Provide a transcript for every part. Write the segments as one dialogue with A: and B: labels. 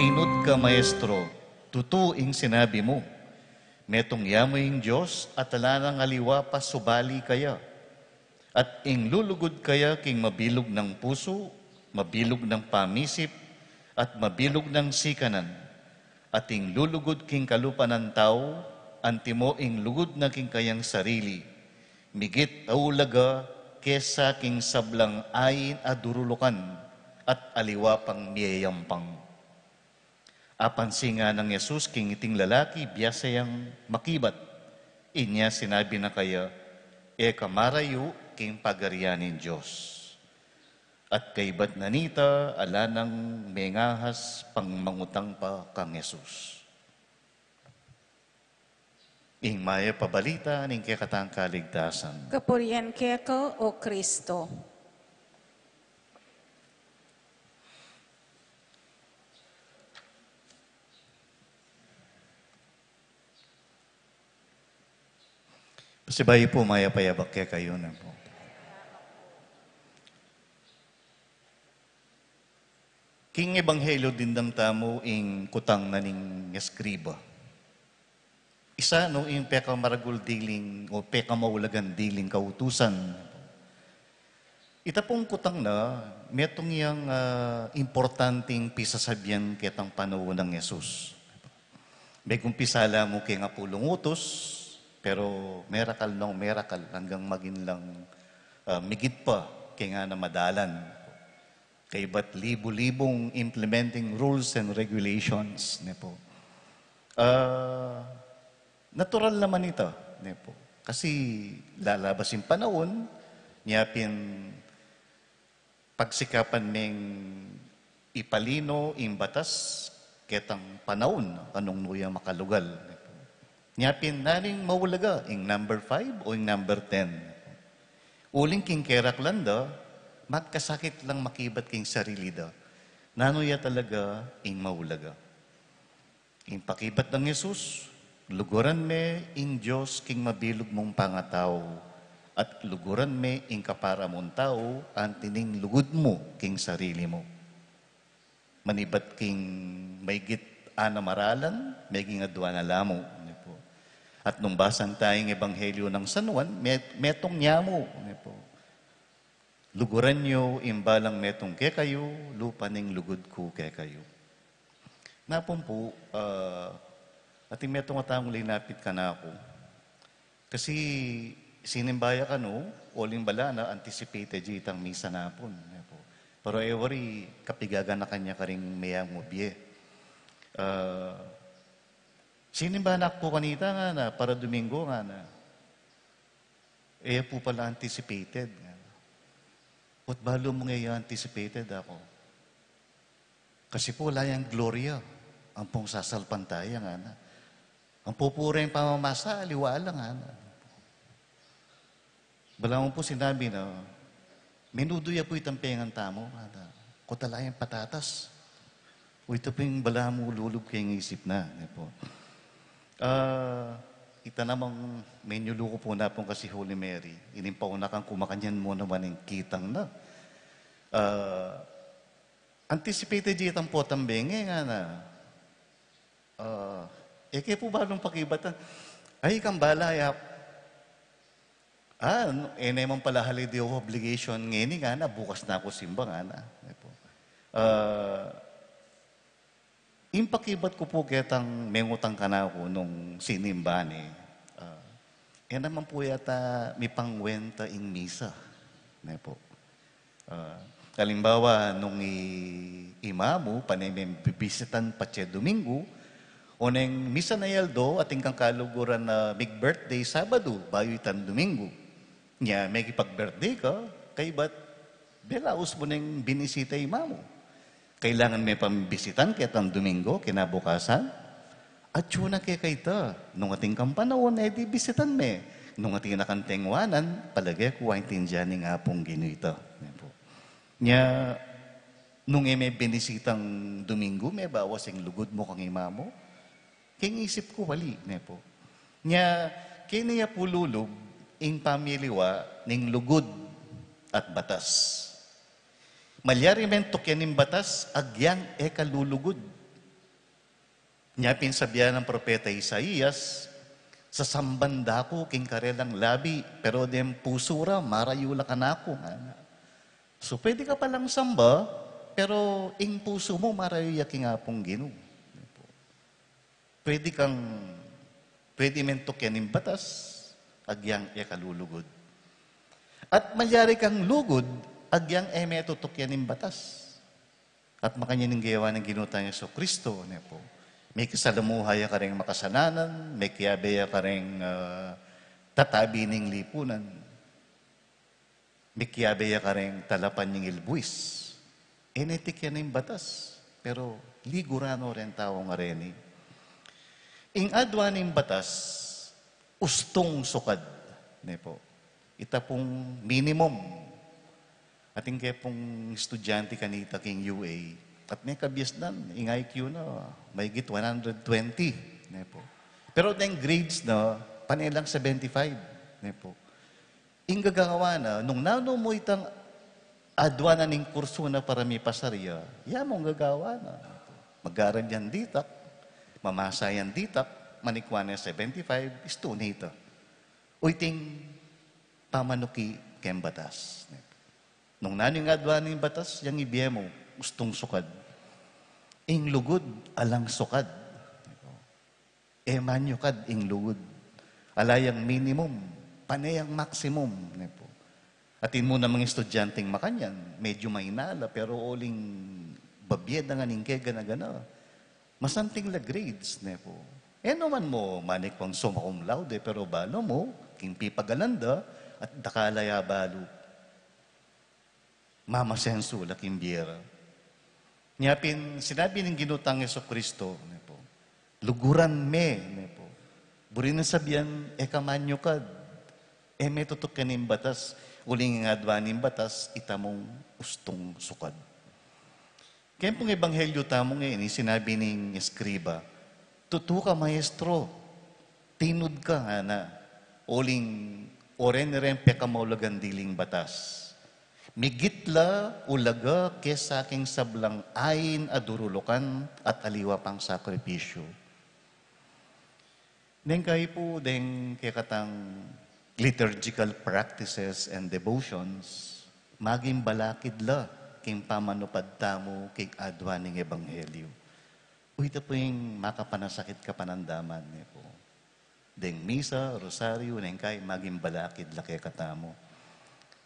A: Tinod ka, Maestro, tutuing sinabi mo. Metong yamoy Diyos at alanang aliwa pa subali kaya. At ing lulugod kaya king mabilog ng puso, mabilog ng pamisip, at mabilog ng sikanan. At ing lulugod king kalupa ng tao, antimo ing lugod na king kayang sarili. Migit aulaga kesa king sablang ayin adurulukan at aliwa pang miyayampang. Apan singa ng Yesus king iting lalaki biyasayang makibat. Inya sinabi na kaya, kamarayo king pagarianin Diyos. At kay ba't nanita, ala ng mengahas pang mangutang pa kang Yesus. Ing maya pabalita ning kekatang kaligtasan.
B: Kapurian keko o Kristo.
A: Pasibay po maya payabak kaya kayo na po. King Ebanghelyo dindang tamo ing kutang na ning eskriba. Isa no ing peka maragul diling o peka maulagan diling kautusan. Ita pong kutang na metong yang importanteng pisasabyan ketang panahon ng Yesus. May kumpisala mo kaya nga pulong utos, pero miracle hanggang maging lang migit pa kaya nga na madalan. Kay ba't libo-libong implementing rules and regulations. Ne po. Natural naman ito. Ne po. Kasi lalabas yung panahon, niyapin pagsikapan ng ipalino, imbatas, ketang panahon, anong nuya makalugal. Ne po. Niyapin naning mawulaga, ing number 5 o ing number 10. Uling king keraklanda, magkasakit lang makibat king sarili da. Nanuya talaga ing maulaga. Ing pakibat ng Yesus, luguran me ing Diyos king mabilog mong pangataw at luguran me ing kapara mong tao antining lugod mo king sarili mo. Manibat king maygit anamaralan, mayging adwa na lamo. At nung basan tayong Ebanghelyo ng San Juan, metong nyamo. Luguran nyo, imbalang metong ke kayo, lupa ning lugod ko ke kayo. Napon po, at metong atang linapit ka na ako. Kasi sinimbaya ka no, oling bala na anticipated jitang misa napon. Pero every kapigaga na kanya ka rin mayang mubye. Sinimba na po kanita nga na, para Domingo nga na. Po pala anticipated nga. At balo mo ngayon anticipated ako. Kasi po wala yung gloria. Ang pong sasalpantaya nga na. Ang pupura yung pamamasa, aliwala nga na. Bala mo po sinabi na, menudo ya po itang pengang tamo. Kutala yung patatas. O ito po yung bala mo lulog kayong isip na. Ita namang menyuluko po na pong kasi Holy Mary. Inimpauna kang kumakanyan mo naman yung kitang na. Anticipated itang po tambenge nga na. Kaya po ba nung pakibatan? Ay, kang balaya. Naman pala holiday of obligation ngayon nga na. Bukas na ako simba nga na. Impakibat ko po ketang mengutang ka na ako nung sinimban eh. Yan naman po yata may pangwenta ing misa. Po. Kalimbawa, nung imamu, panay bibisitan pa siya Domingo, o nang misa na yaldo, ating kang kaluguran na big birthday Sabado, bayo itan Domingo. Nya, may kipag-birthday ka, kay ba't belaos mo nang binisita imamu. Kailangan may pambisitan kitang Domingo, kinabukasan. At yun na kaya nung ating kampanahon, di bisitan me. Nung ating nakantengwanan, palagay ko ang tindiyan nga pong ginuita. Nya, nung may binisitang Domingo, may bawas yung lugod mo kang imamo. Kaya isip ko, wali. Nya, kaya niya pululog, ing pamiliwa, ning lugod at batas. Malyari men tokyanin batas, agyang kalulugod. Nya pinsabihan ng propeta Isaías, sa sambanda ko king karelang labi, pero dem pusura, marayula ka na ako. So pwede ka palang samba, pero ing puso mo marayuya king apong Ginoo. Pwede kang, pwede mentok yan yung batas, agyang kalulugod. At malyari kang lugod, agyang metutok yan yung batas. At makanya ng gawa ng ginutang niya sa Kristo, po. May kasalamuhaya ka rin makasananan, may kiyabeya ka rin tatabi ng lipunan, may kiyabeya ka rin talapan ng ilbuis. Enetik yan yung batas, pero ligurano rin tao nga rin. Ing adwa ng batas, ustong sukad. Po. Ita pong minimum. Ating kaya pong estudyante kanita king UA, at may kabyas nan, ing IQ na, may git 120. Po. Pero yung grades na, panilang 75. Po. Ing gagawa na, nung nano mo itang adwa na ning kurso na para may pasarya, mong gagawa na. Mag-aaral yan ditak, mamasa yan ditak, manikwan na 75, istunita. Uiting pamanuki kem batas. Nung naning adwa ng batas, yung ibiyemo, gustong sukad. Ing lugod, alang sukad. Manyukad, ing lugod. Alayang minimum, panayang maximum. Atin mo na mga estudyanteng makanyan, medyo mainala, pero oling babyed na nga ningkega na gana. Masanting la grades, po. Naman mo, manik pang summa cum laude, pero balo mo, king pipagalanda, at dakalaya balo. Mamasenso, laking biyera. Nyapin, sinabi ng ginutang Yeso Kristo, po, luguran me, po. Buri na sabihan, kamanyo kad, may tutok ka ng batas, uling nga adwa ng batas, itamong ustong sukad. Kaya pong ebanghelyo tamong ngayon, sinabi ng eskriba, tutu ka maestro, tinud ka na, uling oren ren pekamaulagan diling batas. Migitla ulaga kesa aking sablang ayin adurulukan at aliwa pang sakripisyo. Neng kayo po, deng kekatang liturgical practices and devotions, maging balakid la king pamanupad tamo king adwa ng ebanghelyo. Ito po yung makapanasakit ka panandaman po. Deng misa, rosaryo, neng kay maging balakid la kay katamo.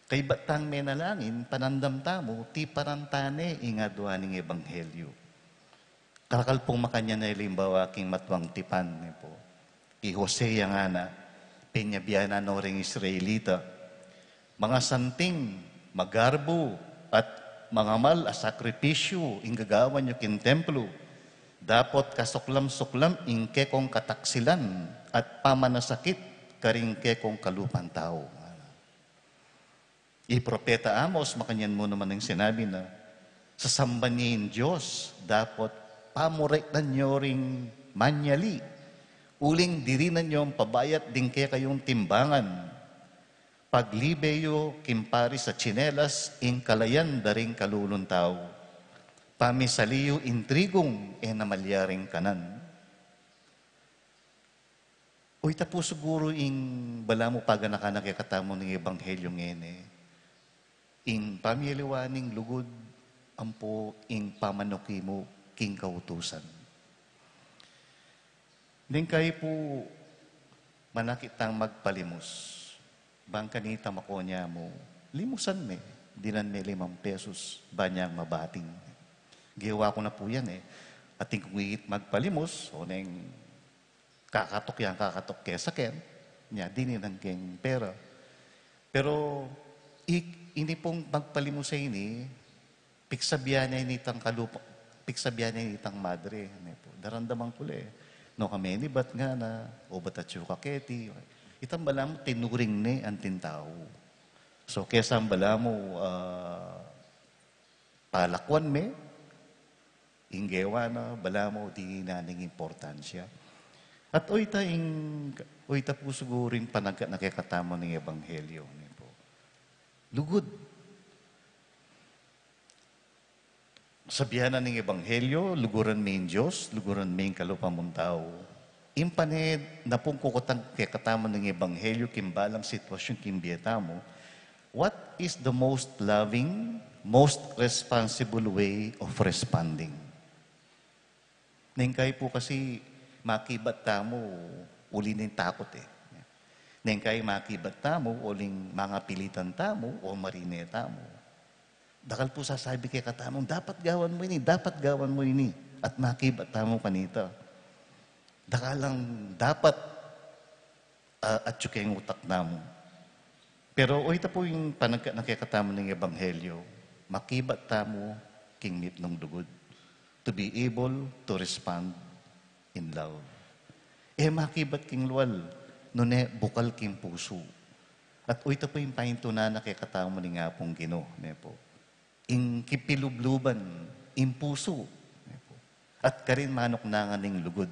A: Kay batang menalangin, panandam tamo, ti parantane ing adwa ng ebanghelyo. Kakal pong makanya na ilimbawa king matwang tipan po. I Hosea nga na, pinyabiana no ring Israelita, mga santing, magarbo, at mga mal a sakripisyo, ing gagawan nyo kin templo, dapat kasuklam-suklam ing kekong kataksilan at pamanasakit karing kekong kalupan tao. Propeta Amos, makanyan mo naman ang sinabi na, sa sambanin Diyos, dapat pamurektan nyo ring manyali, uling dirinan nyo ang pabayat din kaya kayong timbangan, paglibeyo kimpari sa tsinelas, ing kalayan daring kalulun tao, pamisaliyo intrigong namalyaring kanan. Uy, tapo siguro ing bala mo paganakanak katamo ng ebanghelyong ene. Ing pamiliwaning lugod, ampo ing pamanuki mo king kautusan. Din kayo po manakitang magpalimos. Bang kanita makonya mo, limusan me, dinan me 5 pesos, banyang mabating. Giwa ko na po yan Ating kung magpalimos, o neng kakatok kaya saken, niya, dininang keng pera. Pero, ini pong magpalimos sa ini, piksabihan niya initang kalupa, piksabihan niya initang madre. Darandaman ko no kami ni bat nga na, o batatyo kaketi, itang bala mo, tinuring ni ang tintao. So, kesa ang bala mo, palakwan me, inggewa na, bala mo, di naning importansya. At oita po siguring nakikatamo ng ebanghelyo. Lugod. sabihan na ng Ebanghelyo, luguran mo yung Diyos, luguran mo yung kalupang mong tao. Impaned na pong kukutang kekatama ng Ebanghelyo, kimbalang sitwasyon kimbieta mo, what is the most loving, most responsible way of responding? Nengkay po kasi makibat tamo, uli ng takot eh. Nengkay makibat tamo, uling mga pilitan tamo, o marineta mo. Dakal po sasabi kay katanong, dapat gawan mo ini, dapat gawan mo ini. At makibat tamo kanita. Dakalang dapat at yung utak namo. Pero ito po yung nakikatamo ng Ebanghelyo, makibat tamo king meet ng dugod. To be able to respond in love. Makibat king luwal, nune bukal king puso. At ito po yung pahinto na nakikatamo ng nga pong Ginoo, po. In kipilubluban, in puso. Po. At karin manok na nga ning lugod.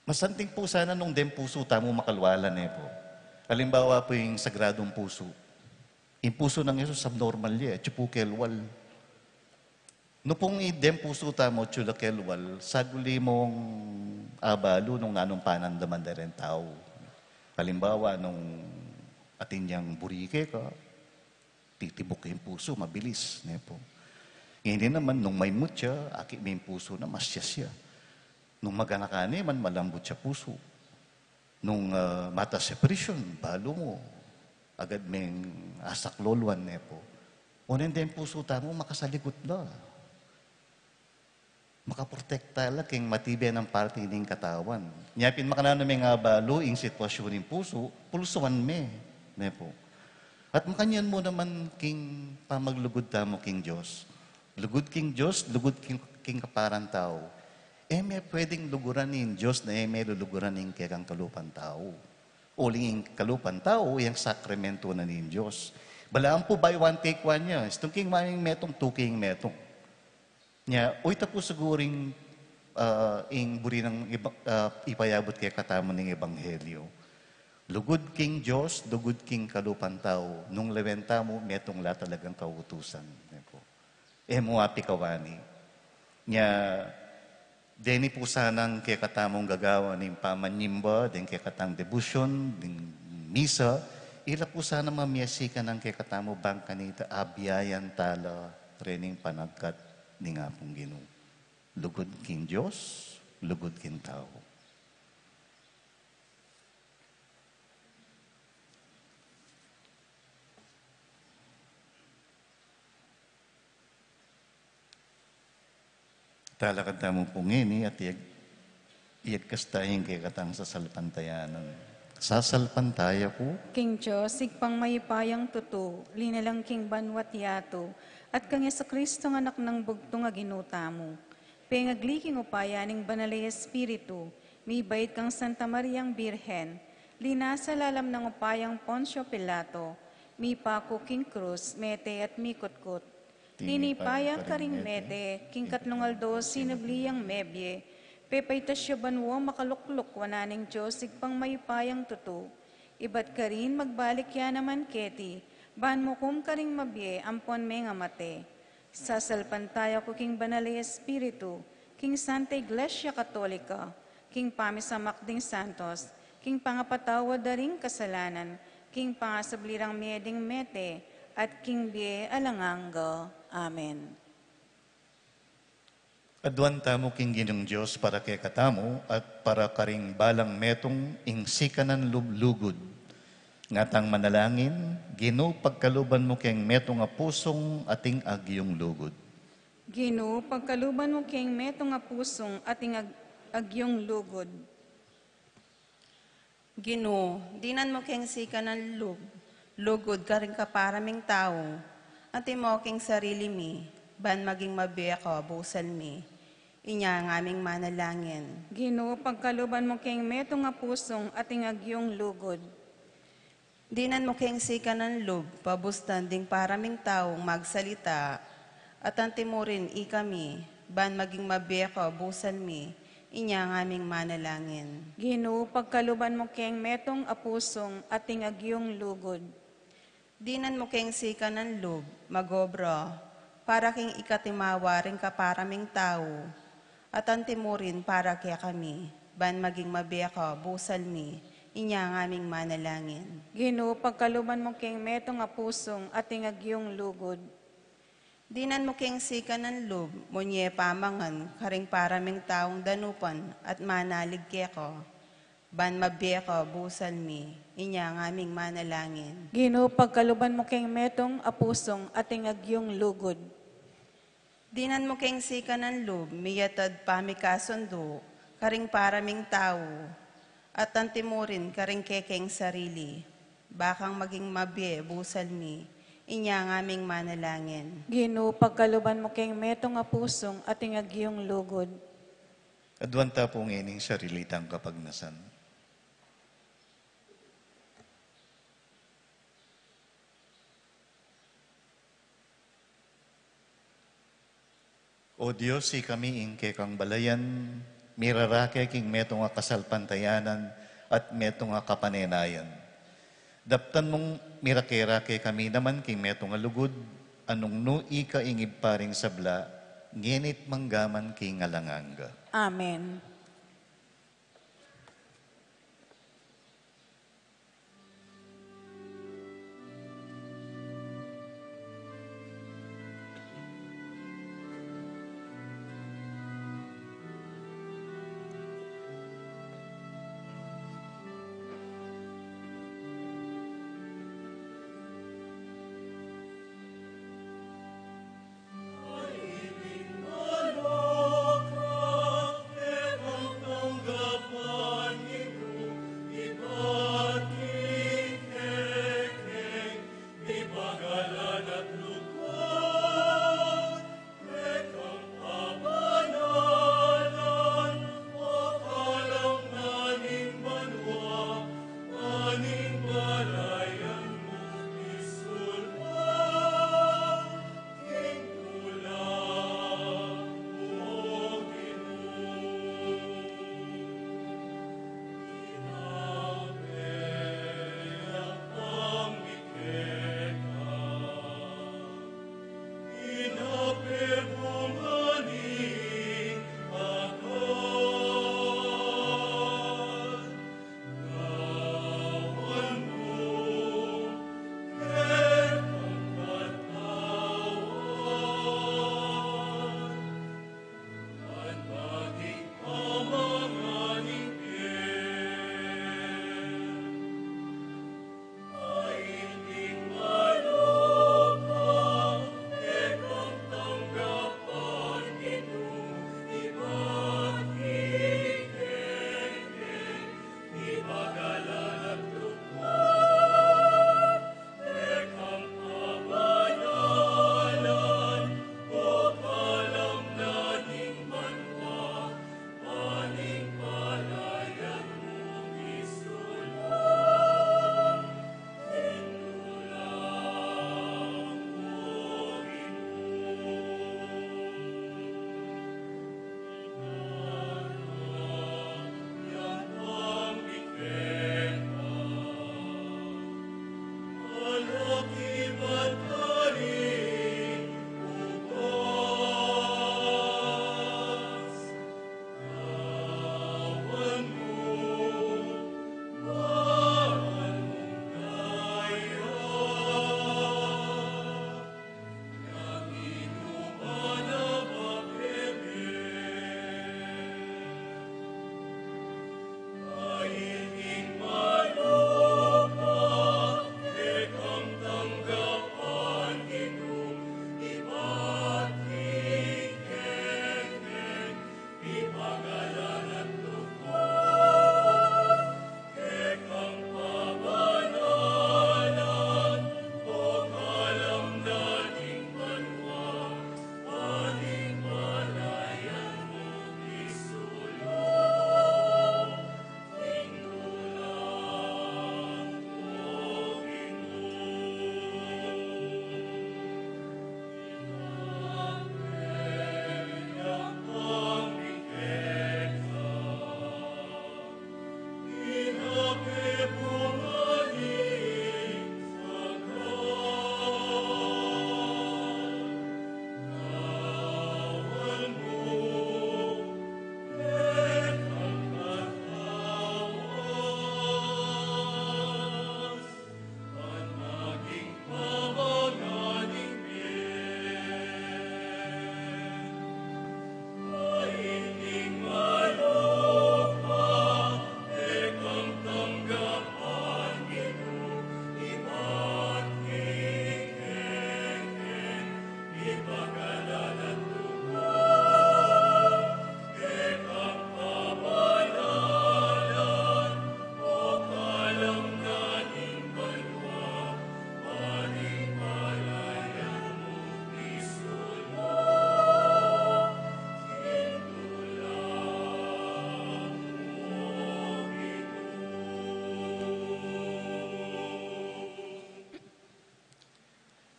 A: Masanting po sana nung dem puso tamo makalwalan po. Halimbawa po yung sagradong puso. Yung puso ng Yesus abnormal niya, chupukelwal. No pong dem puso tamo chulakelwal, saguli mong abalo nung nanong panandaman na rin tao. Halimbawa nung atin niyang burike ka, titibok yung puso, mabilis. Po. Hindi naman, nung may mutya, aki may puso na masya siya. Nung maganakani man, malambot siya puso. Nung mata separation, balo mo. Agad may asak loluan po. Unin din puso tamo, makasalikot na. Makaprotekta lang king matibay ng parte ng katawan. Nyapin makanano may nga balo, yung sitwasyon ng puso, pulsuan me. Po. At makanyan mo naman king pamaglugod tamo king Diyos. Lugod king Diyos, lugod king kaparang tao. May pwedeng luguran ng Diyos na may luluguran ng kaya kang kalupan tao. Uling yung kalupan tao, yung sakramento na ng Diyos. Balaan po by one take one niya. Itong king maing metong, two king metong. Nya, uita po siguring ing buri ng ipayabot kaya katamo ng Ebanghelyo. Lugod king Diyos, lugod king kalupan tao. Nung lewenta mo, metong la talagang kautusan. Mo api kawani. Nya, deni po sanang kaya katamong gagawa ng pamanyimba, din kaya katang devotion, din misa, ila po sana mamiyasika ng kaya katamo bang kanita abiyayan tala rening panagkat ni nga pong Ginoo. Lugod king Diyos, lugod king tao. Talakad tamo po ngini at iyag kastahin kay katang sasalpantayanan. Sasalpantaya ko,
B: King Diyos, igpang mayipayang tuto, linalang king banwat yato, at kang Yesu Kristo ng anak ng bugtong nga ginuta mo. Pengagliking upayaning banalay Espiritu, may bait kang Santa Mariang Birhen, linasa lalam ng upayang Poncio Pilato, may pako king krus, mete at mikutkot. Linipaya karing mete, king katlungaldo sinabliyang mebye, pepaytasya banwo makalukluk wananing Diyos igpang mayipayang tuto. Ibat ka rin magbalik ya naman keti, ban mo kum karing mabye ampon may nga mate. Sasalpantaya ko king banali Espiritu, king Santa Iglesia Katolika, king pamisamakding santos, king pangapatawa daring kasalanan, king pangasablirang meding mete, at king bie alanganga. Amen.
A: adwan tamo king Ginoong Diyos para kay katamo at para karing balang metong ingsikanan lublugod. Ngatang manalangin, Ginoo pagkaluban mo keng metong nga pusong ating agyong lugod.
B: Ginoo, pagkaluban mo king meto nga pusong ating agyong lugod.
C: Ginoo, dinan mo keng sika ng lugod ka rin kaparaming tao, ati mo keng sarili mi, ban maging mabiya ko, busal mi, inya ang aming manalangin.
B: Ginoo, pagkaluban mo king meto nga pusong ating agyong lugod.
C: Dinan mo keng sika ng pabustan ding paraming taong magsalita, at anti mo rin ikami, ban maging mabiya ko, busal mi, inya ang aming manalangin.
B: Ginoo, pagkaluban mo king metong apusong ating agyong lugod.
C: Dinan mo keng sika ng loob, magobra, para king ikatimawa rin ka paraming tao, at antimurin para kaya kami, ban maging mabiyaka, busal mi, inya ng aming manalangin.
B: Ginoo, pagkaluban mo king metong nga pusong at ingagyong lugod.
C: Dinan mo keng sika ng loob, munye pamangan, karing paraming taong danupan, at manalig kaya ko, ban mabiyaka, busal mi, inya ng aming manalangin.
B: Ginoo, pagkaluban mo king metong apusong at ingagyong lugod.
C: Dinan mo keng sika ng loob, miyatad pamikasundo, karing paraming tao, at antimurin karing kekeng sarili, bakang maging mabye, busal mi, inya ng aming manalangin.
B: Ginoo, pagkaluban mo king metong apusong at ingagyong lugod.
A: Adwanta pong ining sarilitang kapagnasan. O Diyos, si kami ingke kang balayan, mirarake king meto nga kasalpantayanan at meto nga kapanenayan. Daptan mong mirake-rake kami naman king meto nga lugod, anong nui ka ingib paring sabla, nginit manggaman king alanganga.
B: Amen.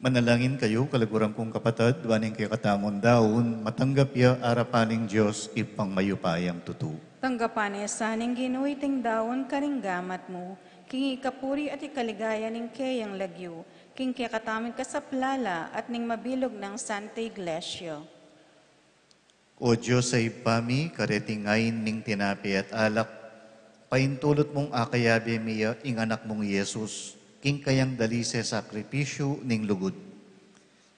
A: Manalangin kayo, kalagurang kong kapatid, waning kay katamon daon, matanggap ya arapaning Diyos ipang mayupayang tutu.
B: Tanggapan sa ning ginuiting daon karinggamat mo, king ikapuri at ikaligaya ning kayang lagyo, king kakatamid ka sa plala at ning mabilog ng Santa Iglesia.
A: O Diyos ay pami, karetingayin ming tinapi at alak, paintulot mong akayabi miya ing anak mong Yesus, king kayang dali sa sakripisyo ning lugod.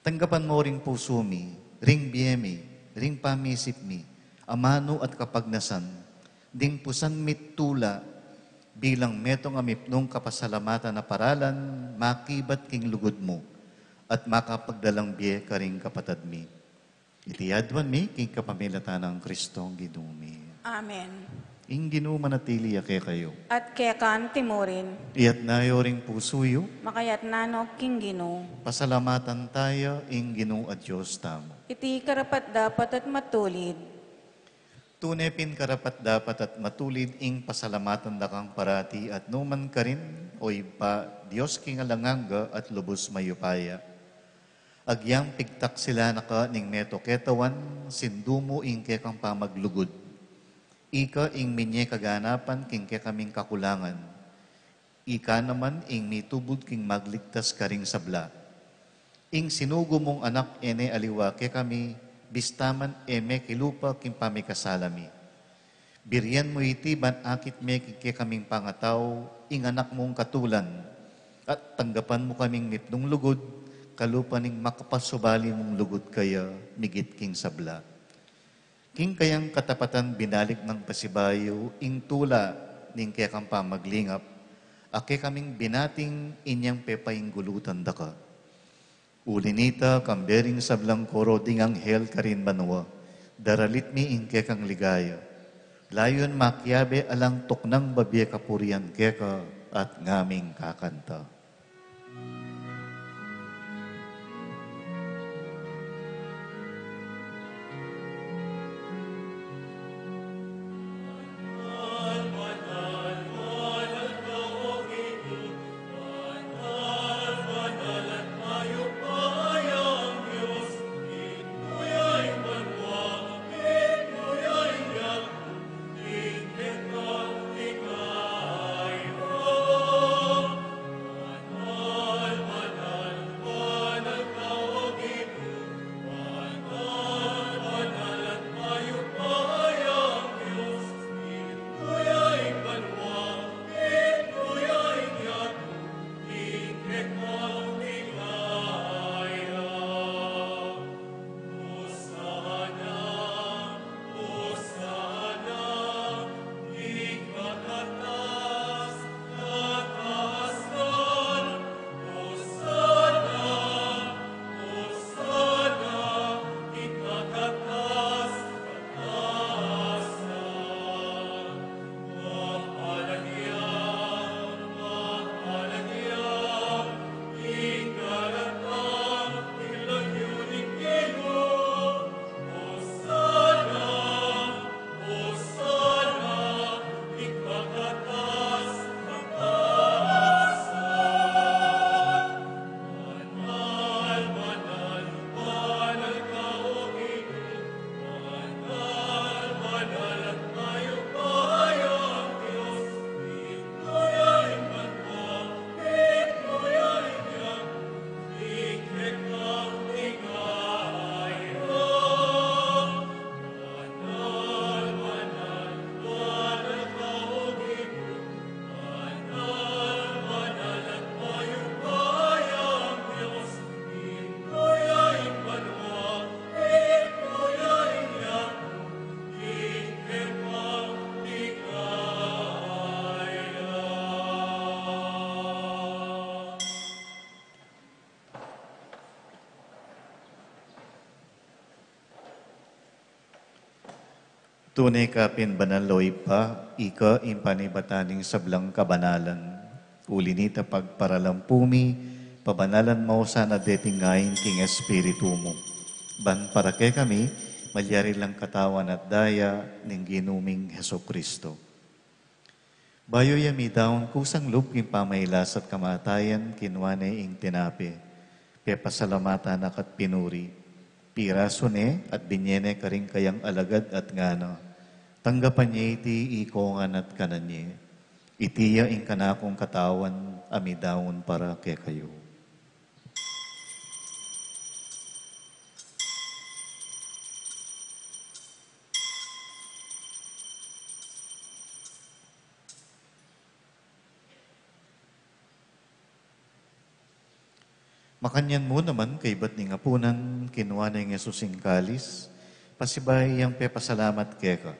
A: Tanggapan mo ring puso mi, ring biyemi, ring pamisip mi, amano at kapagnasan, ding pusan mit tula, bilang metong amipnong kapasalamatan na paralan, makibat king lugod mo, at makapagdalang biye karing kapatad mi. Itiyadwan mi, king kapamilatan ng Kristong ginumi.
B: Amen.
A: Ing ginumanatili ake kayo.
B: At kaya kaan timorin,
A: Iyat nayo ring pusuyo,
B: makayat nanok king gino.
A: pasalamatan tayo, ing ginu at Diyos tamo.
B: Iti karapat dapat at matulid.
A: Tunepin karapat dapat at matulid ing pasalamatan dakang parati at numan ka rin, oy pa Diyos king alanganga at lubos mayupaya. Agyang pigtak sila naka ning meto ketawan, sindumo ing kekang pamaglugod. Ika ing minye kaganapan king kekaming kakulangan. Ika naman ing mitubod king magligtas karing sabla. Ing sinugo mong anak ene aliwa kami, bistaman eme kilupa king pamikasalami. Biryan mo iti ban akit me king kaming pangataw, ing anak mong katulan, at tanggapan mo kaming mitnong lugod, kalupa ning makapasubali mong lugod kaya, migit king sabla. King kayang katapatan binalik ng pasibayo, ing tula ning kaya kang pamaglingap, ake kaming binating inyang pepaing gulutan daka. Ulinita kambering sablang koro ding anghel karin banwa, daralit mi ing kaya kang ligaya. Layon makyabe alang tuknang babye kapurian keka at ngaming kakanta. Tunay ka pinbanaloy pa, ika impanibataning sablang kabanalan. Ulinita pagparalampumi, pabanalan mo sana detingayin king espiritu mo. Ban para kay kami, malyari lang katawan at daya ning ginuming Heso Kristo. Bayo yami daon kusang loob king pamaylas at kamatayan kinwane ing tinapi. Kaya pasalamatan akat pinuri. Piraso ne at binyene karing kayang alagad at ngana. Tanggapan niya iti ikongan at kananye. Itiya ing kanakong katawan amidawon para kay kayo. Makanyan mo naman kay ba't ni ngapunan, kinuha na yung Jesus ing kalis, pasibay yang pepasalamat keka.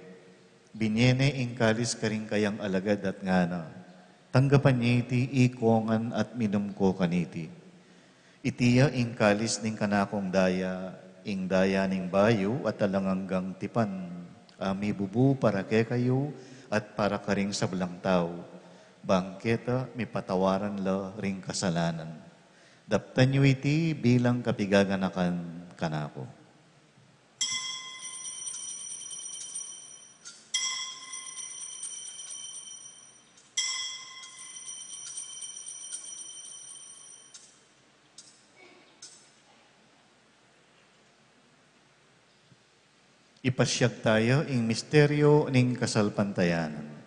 A: Binyene ing kalis karing kayang alagad at ngana. Tanggapan niya iti ikongan at minum ko kaniti. Itiya ing kalis ning kanakong daya, ing daya ning bayo at talanganggang tipan. Ami bubu para kay kayo at para karing sa belang tao. Bangketa mi patawaran la ring kasalanan. Daptan nyo iti bilang kapigaganakan kanako. Ipasyag tayo ing misteryo ning kasalpantayanan.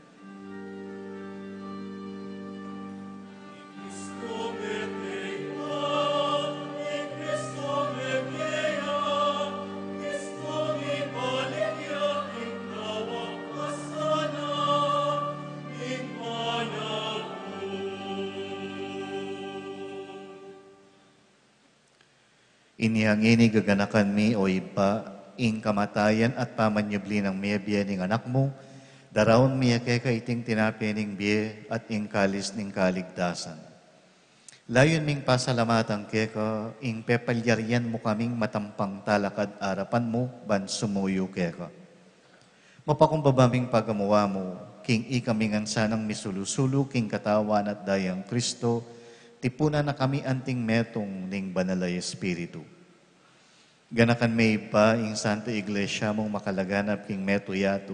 A: Inihangini gaganakan mi o iba, ing kamatayan at pamanyabli ng miya biya ning anak mo, darawon miya kaya iting tinapi ning biya at ing kalis ning kaligtasan. Layon ming pasalamatan kaya ing pepalyaryan mo kaming matampang talakad arapan mo, ban sumuyo kaya. Mapakumbabaming pagamuwa mo, king ikamingan sanang misulusulu, king katawan at dayang Kristo, tipuna na kami anting metong ning banalay Espiritu. Ganakan may pa ing Santa Iglesia mong makalaganap king meto yato,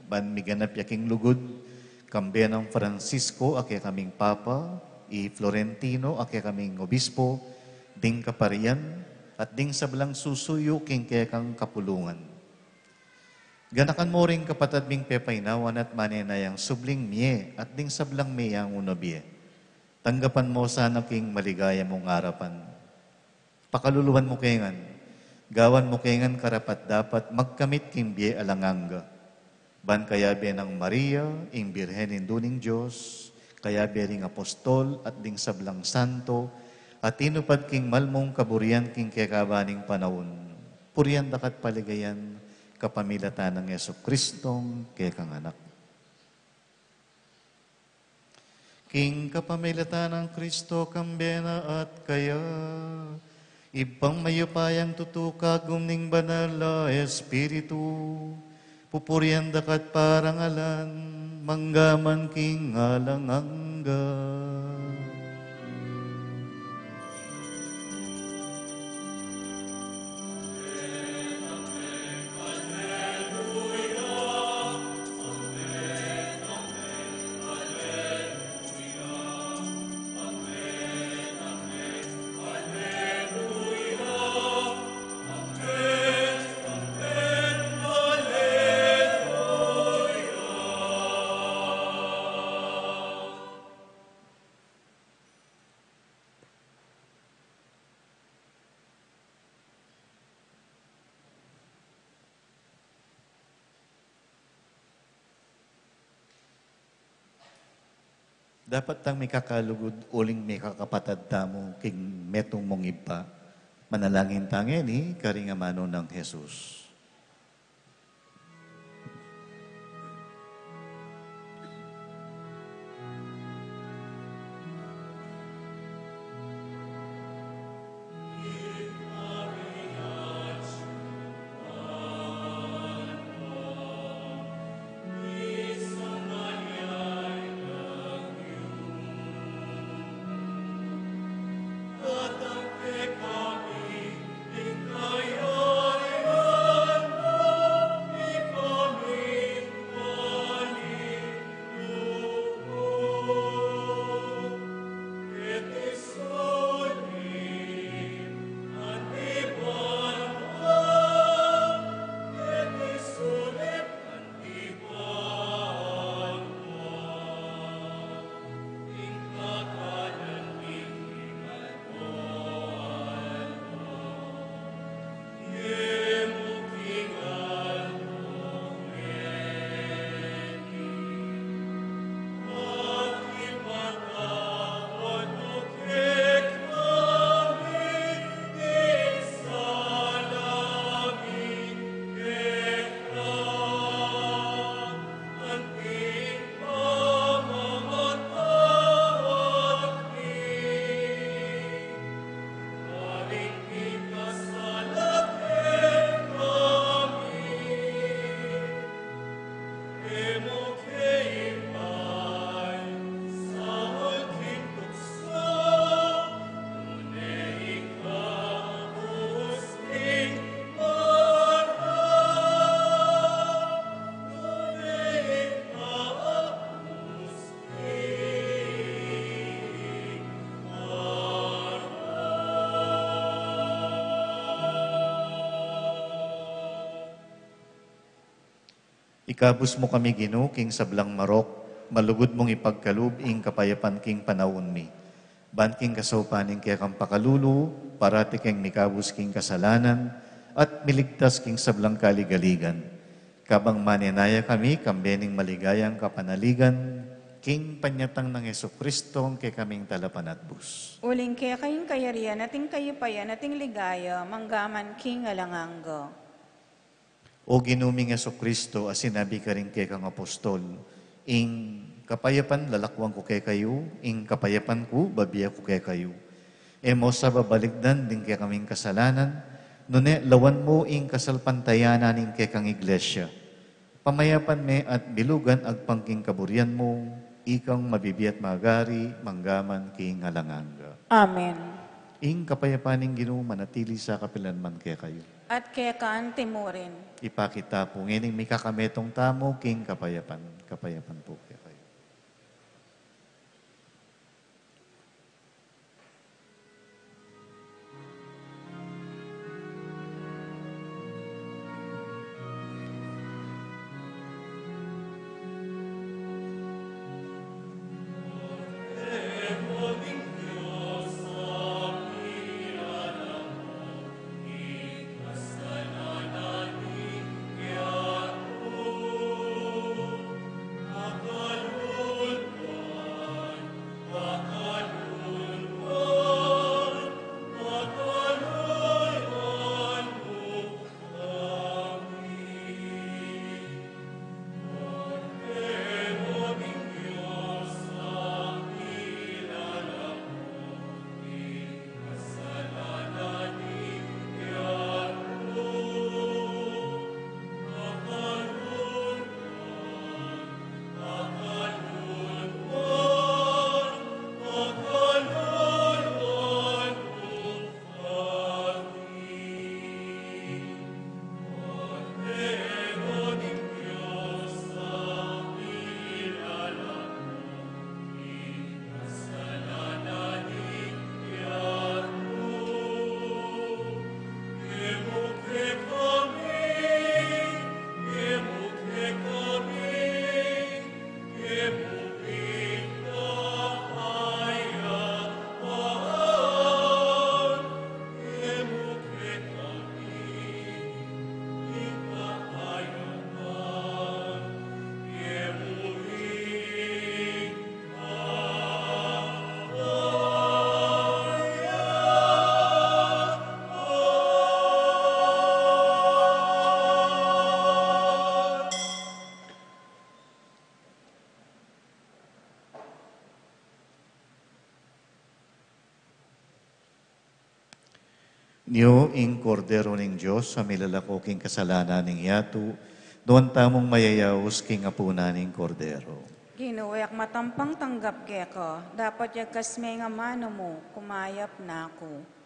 A: ban miganap yaking lugod, kambe ng Francisco, ake kaming Papa, i Florentino, ake kaming Obispo, ding kaparian, at ding sablang susuyo king kekang kapulungan. Ganakan mo ring kapatad ming pepaynawan at manenayang subling miye, at ding sablang miyang unabie. Tanggapan mo sana king maligaya mong arapan. Pakaluluhan mo kengan, gawan mo kengan karapat dapat magkamit king biye alanganga. Ban kaya be ng Maria, ing Birhen induning Diyos, kaya be ring apostol at ding sablang santo, at inupad king malmong kaburian king kekabaning panahon. Purian dakat paligayan kapamilatan ng Yesu Kristong kekang anak. King kapamilatan ng Kristo kambena at kaya, ibang mayupayang tutukagum ning banal na Espiritu, pupurian dakat parangalan, manggaman king alangangga. Dapat tang may kakalugod uling may kakapatad tamo king metong mong iba. Manalangin tangin ni karingamano ng Jesus. Ikabus mo kami Ginoo king sablang marok, malugod mong ipagkalub ing kapayapan king panawon mi. Ban king kasaupaning kaya kang pakalulu, parati king mikabus king kasalanan, at miligtas king sablang kaligaligan. Kabang maninaya kami, kambening maligayang kapanaligan, king panyatang ng Jesucristo, kay kaming talapan at bus.
B: Uling kaya kayong kayarian, ating kayupayan, ating ligaya, manggaman king alanganggo.
A: O ginuming Jesucristo, as sinabi ka rin kay kang apostol, ing kapayapan lalakwang ko kay kayo, ing kapayapan ko babiya ko kay kayo. Emo sa babaligdan din kay kaming kasalanan, nune lawan mo ing kasalpantayanan ing kay kang iglesia. Pamayapan me at bilugan agpangking kaburian mo, ikang mabibiyat magari, manggaman king alanganga.
B: Amen.
A: Ing kapayapaning Ginoo manatili sa kapilanman kay kayo.
B: At kaya kaan timurin.
A: Ipakita po ngining may kakametong tamo king kapayapan. Kapayapan po kay kayo. Niyo ing kordero ning Diyos sa milalako king kasalanan ning yato, doon tamong mayayaos king apuna ning kordero.
B: Ginuwayak matampang tanggap keko, dapat yagkas may nga mano mo, kumayap na ako.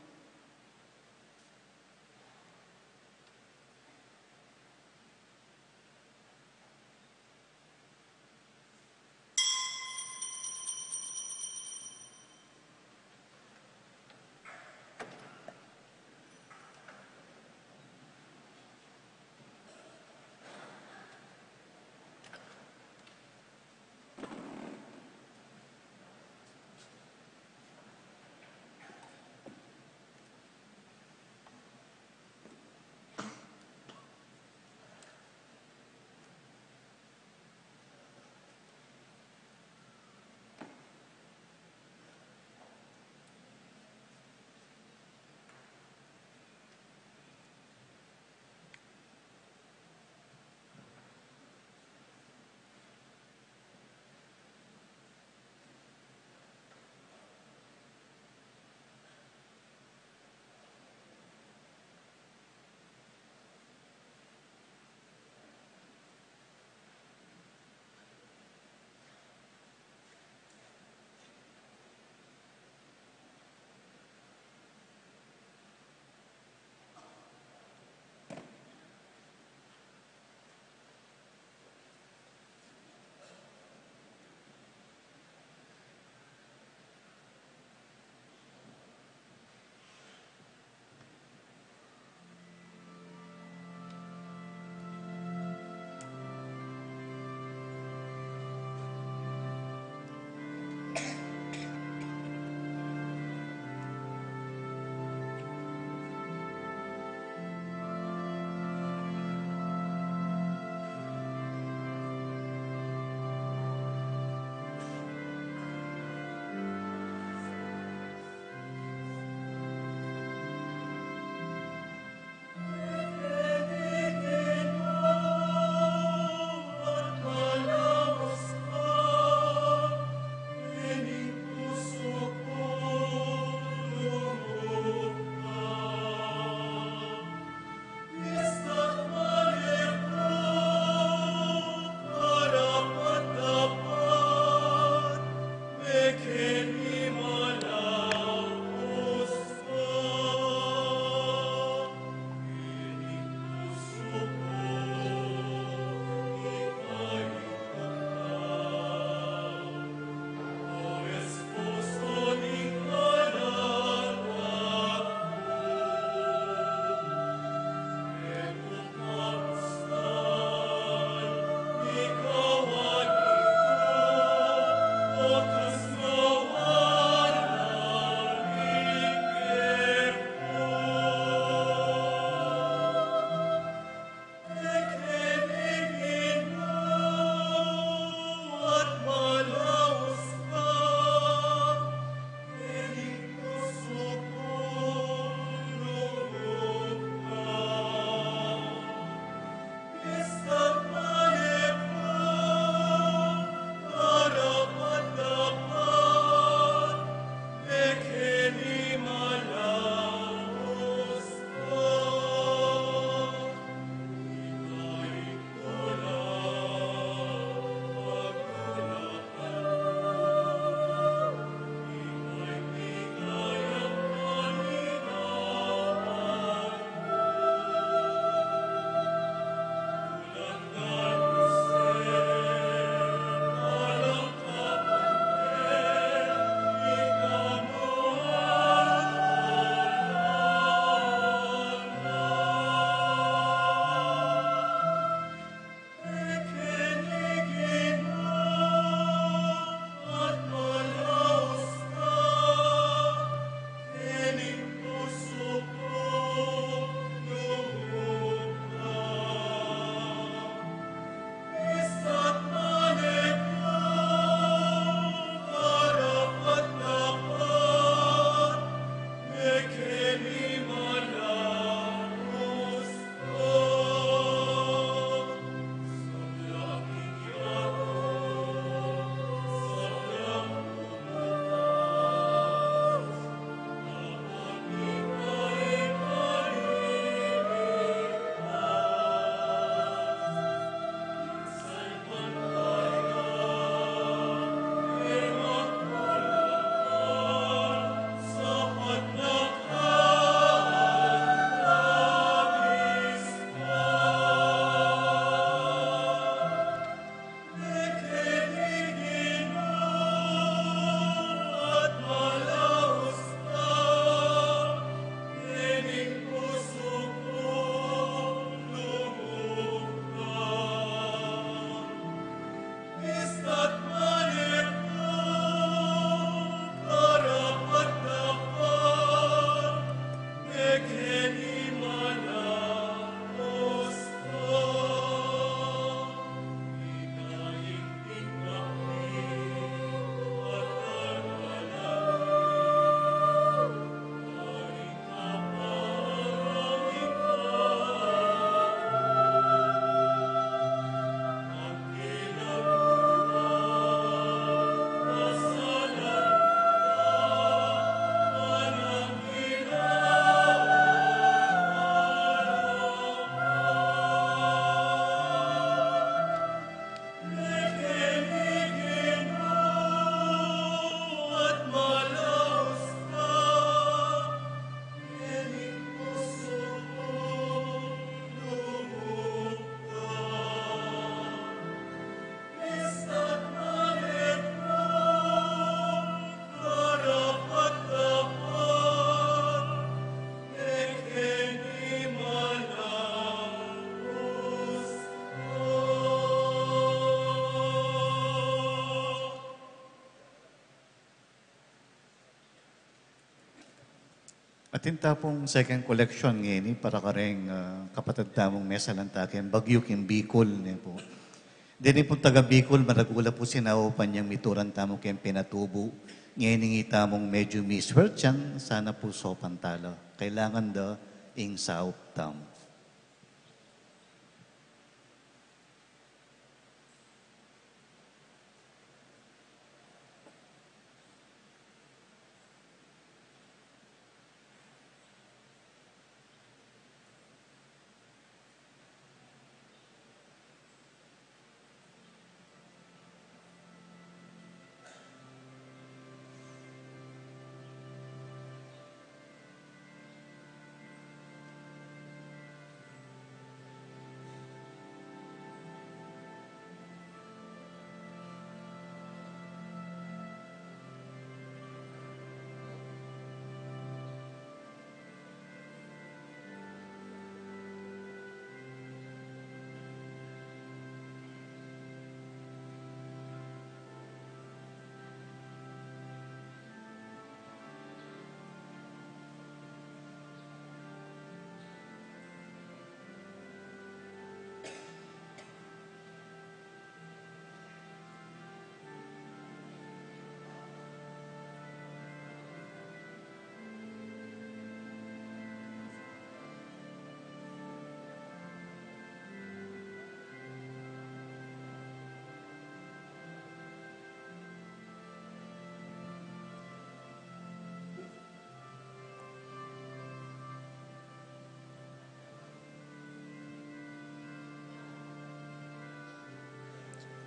A: At yung tapong second collection ngayon, para ka rin kapatid tamong mesa lang takin, Bagyo kin Bicol. Po. Dini po taga Bicol, maragula po sinaupan niyang mituran tamo kayong pinatubo. Ngayon nga tamong medyo miswert yan, sana po so pantala. Kailangan da ing saup tamo.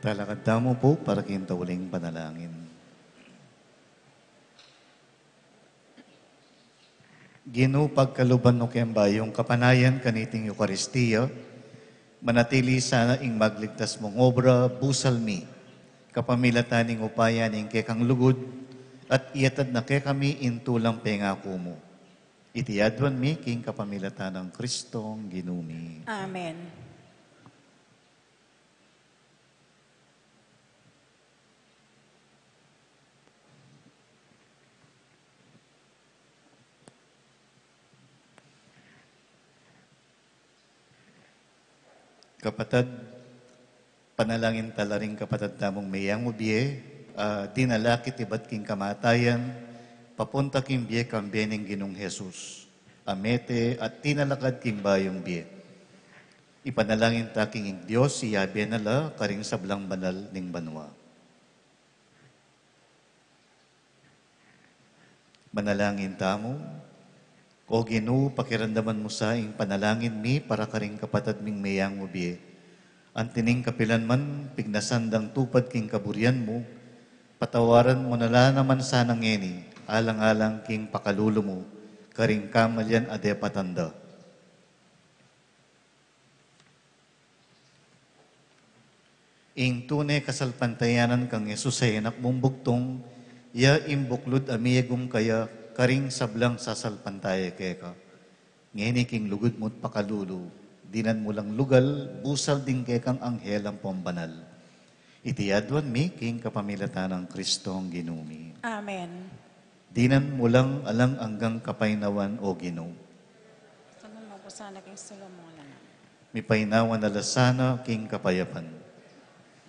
A: Talakad mo po para kintauling panalangin. Gino pagkaluban no kayang kapanayan kaniting Eukaristiya, manatili sana ing magligtas mong obra, busal mi, kapamilataning upayan ing kekang lugod, at iatad na ke kami intulang pengako mo. Itiadwan mi king kapamilatan ng Kristong ginumi.
B: Amen.
A: Kapatid, panalangin talaring kapatid tamong mayang ubiye, dinalakit iba't king kamatayan, papunta king biye kambening ginong Jesus. Amete at tinalakad king bayong biye. Ipanalangin ta king Diyos, siyabe nala, karing sablang banal ning banwa. Manalangin tamo, o Ginoo, pakiramdaman mo sa ing panalangin mi para karing kapatid ming mayang ubi. Antining kapilan man, pignasandang tupad king kaburian mo, patawaran mo nala naman sanang ngeni, alang-alang king pakalulo mo, karing kamalyan ade patanda. Ing tunay kasalpantayanan kang Yesus ay anak mong bugtong, ya imbuklod amiyagum kaya, karing sablang sasalpantaya keka. Ngeni king lugod mo't pakalulo, dinan mo lang lugal, busal din kekang anghel ang pambanal. Itiadwan mi king kapamilatan ng Kristong ginumi.
B: Amen.
A: Dinan mo lang alang anggang kapainawan o Ginoo.
B: Sunod mo po sana king Solomon na.
A: Mi painawan na lasana king kapayapan.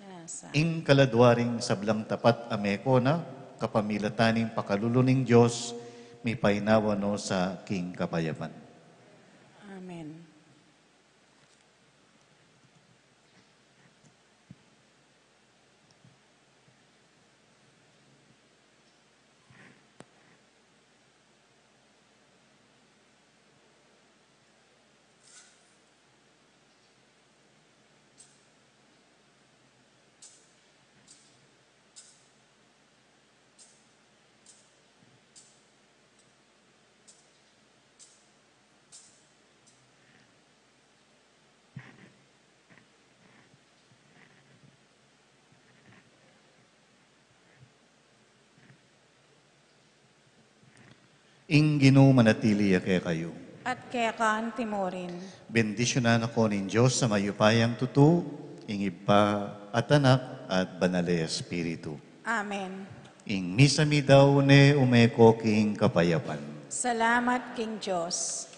B: Nasa.
A: Ing kaladwaring sablang tapat ameko na, kapamilataning pakaluluning Diyos, mi painawa no sa king kapayapan.
B: Amen.
A: Ing Ginoo manatili kaya kayo.
B: At kaya kaan timorin.
A: Bendisyonan ako nin Diyos sa mayupayang tutu, ing Iba at Anak at Banal Espiritu.
B: Amen.
A: Ing misa mi daw ne umeko king kapayapan.
B: Salamat King Diyos.